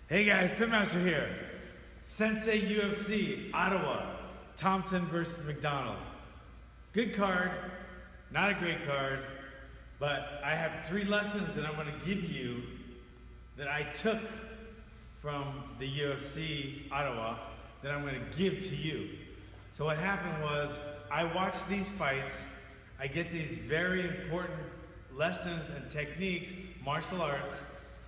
Hey guys, Pitmaster here. Sensei UFC, Ottawa, Thompson versus McDonald. Good card, not a great card, but I have 3 lessons that I'm going to give you that I took from the UFC, Ottawa, that I'm going to give to you. So what happened was, I watched these fights, I get these very important lessons and techniques, martial arts,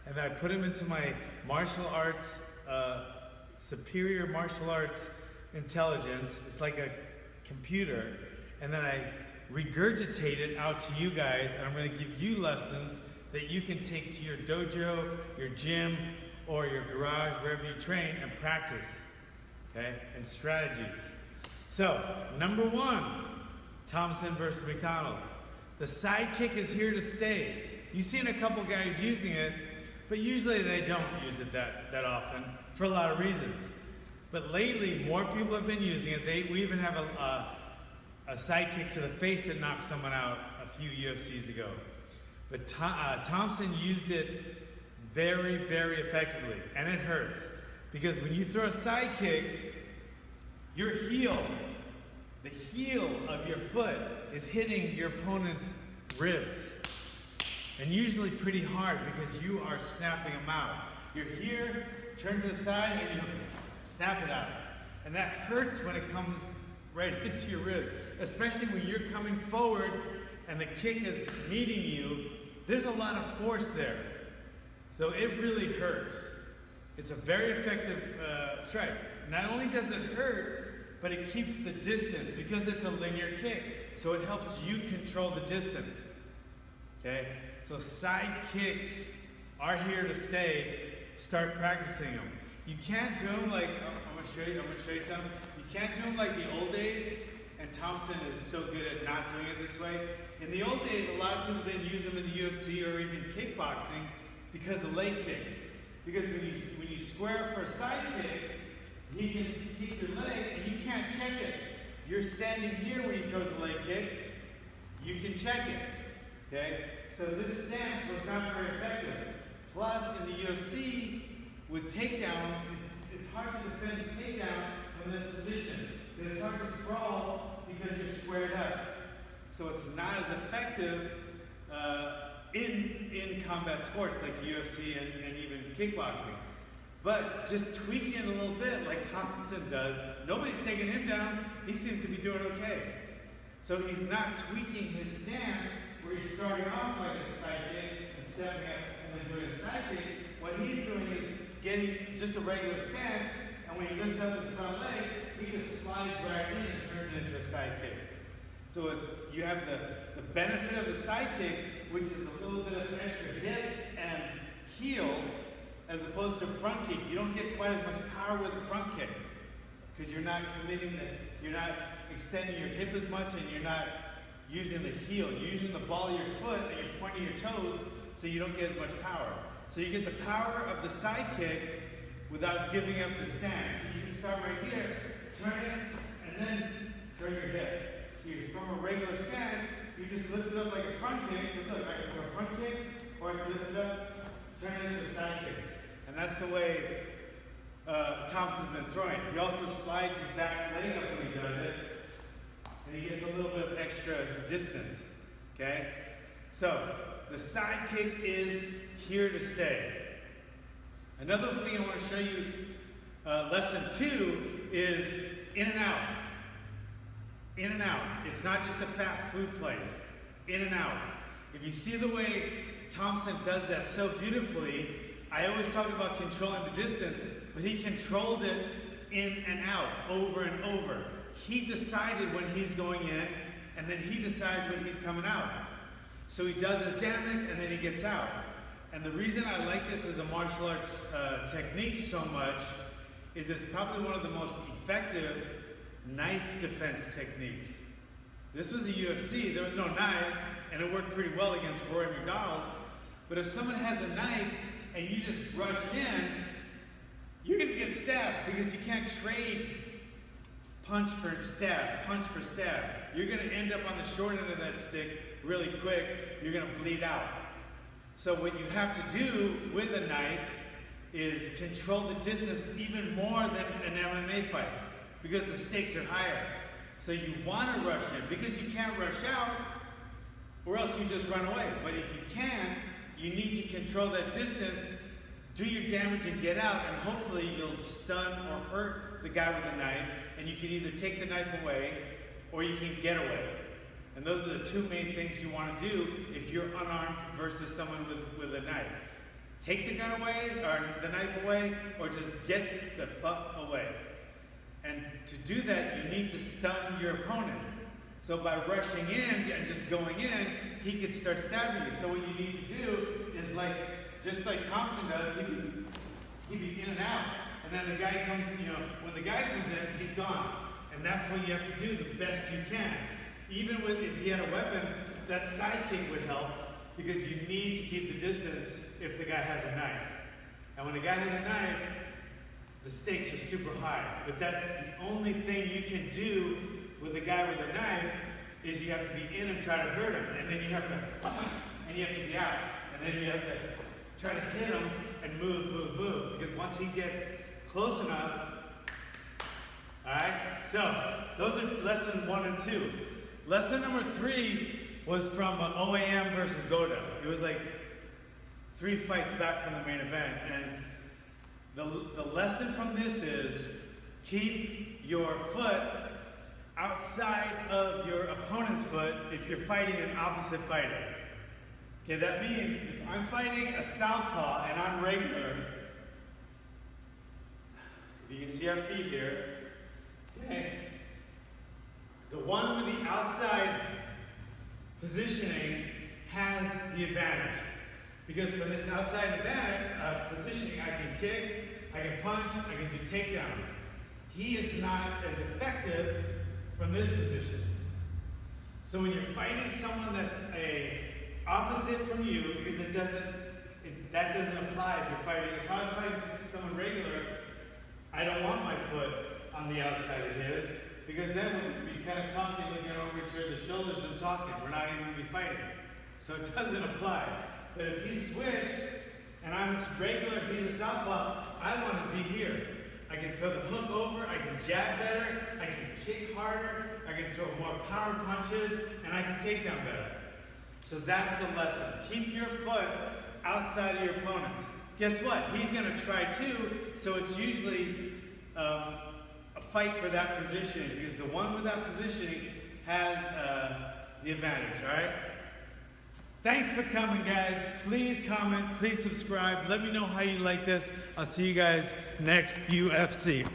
and then I put them into my martial arts, superior martial arts intelligence. It's like a computer. And then I regurgitate it out to you guys, and I'm going to give you lessons that you can take to your dojo, your gym, or your garage, wherever you train, and practice, okay? And strategies. So, number 1, Thompson versus McDonald. The side kick is here to stay. You've seen a couple guys using it, but usually they don't use it that often for a lot of reasons. But lately, more people have been using it. We even have a side kick to the face that knocked someone out a few UFCs ago. But Thompson used it very, very effectively, and it hurts. Because when you throw a side kick, your heel, the heel of your foot is hitting your opponent's ribs. And usually pretty hard because you are snapping them out. You're here, turn to the side, and you snap it out. And that hurts when it comes right into your ribs, especially when you're coming forward and the kick is meeting you. There's a lot of force there. So it really hurts. It's a very effective strike. Not only does it hurt, but it keeps the distance because it's a linear kick. So it helps you control the distance. Okay? So side kicks are here to stay. Start practicing them. You can't do them like, I'm gonna show you something. You can't do them like the old days, and Thompson is so good at not doing it this way. In the old days, a lot of people didn't use them in the UFC or even kickboxing because of leg kicks. Because when you square for a side kick, he can keep your leg and you can't check it. You're standing here when he throws a leg kick, you can check it. Okay? So this stance was not very effective. Plus, in the UFC, with takedowns, it's hard to defend a takedown from this position. It's hard to sprawl because you're squared up. So it's not as effective in combat sports like UFC and even kickboxing. But just tweaking it a little bit like Thompson does, nobody's taking him down. He seems to be doing okay. So he's not tweaking his stance where he's starting off like a side kick and stepping up and then doing a side kick. What he's doing is getting just a regular stance, and when he lifts up his front leg, he just slides right in and turns it into a side kick. So you have the benefit of a side kick, which is a little bit of extra hip and heel, as opposed to a front kick. You don't get quite as much power with a front kick because you're not you're not extending your hip as much, and you're not using the heel. You're using the ball of your foot and you're pointing your toes, so you don't get as much power. So you get the power of the side kick without giving up the stance. So you can start right here, turn it, and then turn your hip. So you're from a regular stance, you just lift it up like a front kick. Look, I can do a front kick, or I can lift it up, turn it into a side kick. And that's the way Thompson's been throwing. He also slides his back leg up when he does it, and he gets a little bit of extra distance, okay? So, the side kick is here to stay. Another thing I want to show you, lesson 2, is in and out. In and out. It's not just a fast food place. In and out. If you see the way Thompson does that so beautifully, I always talk about controlling the distance, but he controlled it in and out, over and over. He decided when he's going in, and then he decides when he's coming out. So he does his damage, and then he gets out. And the reason I like this as a martial arts technique so much is it's probably one of the most effective knife defense techniques. This was the UFC, there was no knives, and it worked pretty well against Rory McDonald. But if someone has a knife and you just rush in, you're gonna get stabbed because you can't trade punch for stab, punch for stab. You're gonna end up on the short end of that stick really quick. You're gonna bleed out. So what you have to do with a knife is control the distance even more than an MMA fight because the stakes are higher. So you want to rush in because you can't rush out or else you just run away. But if you can't, you need to control that distance, do your damage and get out, and hopefully you'll stun or hurt the guy with the knife, and you can either take the knife away or you can get away. And those are the two main things you want to do if you're unarmed versus someone with a knife. Take the gun away, or the knife away, or just get the fuck away. And to do that, you need to stun your opponent. So by rushing in and just going in, he could start stabbing you. So what you need to do is just like Thompson does, he'd be in and out. And then the guy comes, when the guy comes in, he's gone. And that's what you have to do the best you can. Even if he had a weapon, that side kick would help because you need to keep the distance if the guy has a knife. And when the guy has a knife, the stakes are super high. But that's the only thing you can do with a guy with a knife is you have to be in and try to hurt him. And then you have to be out. And then you have to try to hit him and move. Because once he gets close enough, alright? So, those are lesson 1 and 2. Lesson number 3 was from OAM versus Goda. It was like 3 fights back from the main event. And the lesson from this is keep your foot outside of your opponent's foot if you're fighting an opposite fighter. Okay, that means if I'm fighting a southpaw and I'm regular, you can see our feet here, okay? The one with the outside positioning has the advantage. Because from this outside positioning, I can kick, I can punch, I can do takedowns. He is not as effective from this position. So when you're fighting someone that's opposite from you, because that doesn't apply if you're fighting. If I was fighting someone regular, I don't want my foot on the outside of his, because then we'll just be kind of talking, looking over each other's shoulders and talking. We're not even going to be fighting. So it doesn't apply. But if he's switched, and I'm regular, he's a southpaw, I want to be here. I can throw the hook over, I can jab better, I can kick harder, I can throw more power punches, and I can take down better. So that's the lesson. Keep your foot outside of your opponent's. Guess what? He's going to try too, so it's usually a fight for that positioning, because the one with that positioning has the advantage, all right? Thanks for coming, guys. Please comment, please subscribe. Let me know how you like this. I'll see you guys next UFC.